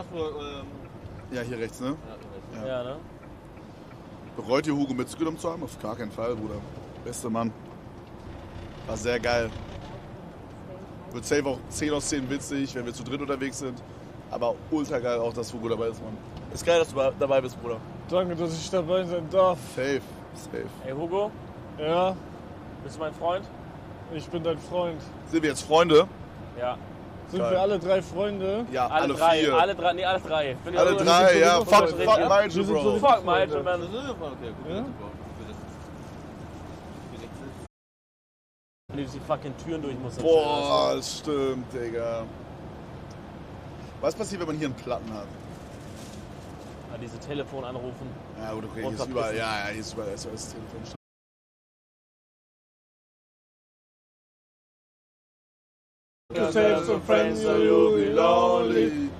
machst du, Ja, hier rechts, ne? Ja, ne? Bereut ihr Hugo mitgenommen zu haben? Auf gar keinen Fall, Bruder. Bester Mann. War sehr geil. Wird safe auch 10 aus 10 witzig, wenn wir zu dritt unterwegs sind. Aber ultra geil auch, dass Hugo dabei ist, Mann. Ist geil, dass du dabei bist, Bruder. Danke, dass ich dabei sein darf. Safe. Ey, Hugo, Ja, bist du mein Freund? ich bin dein Freund. Sind wir jetzt Freunde? Ja. Sind Geil. wir alle 3 Freunde? Ja, alle drei. 4. Alle drei, nee, alle 3. Bin Alle ja- 3, ja. sowieso Fuck Freunde. Malte, Wir sind Bro. sowieso- Fuck, Malte, das man. ist okay, gut. Ja? Wenn du durch die fucking Türen durch musst. Boah, das stimmt, Digga. Was passiert, wenn man hier einen Platten hat? Ja, diese Telefon anrufen. Ja, gut, okay, Und hier ist überall, verpissen. ja, hier ist überall das Telefon. To save some friends so you'll be lonely.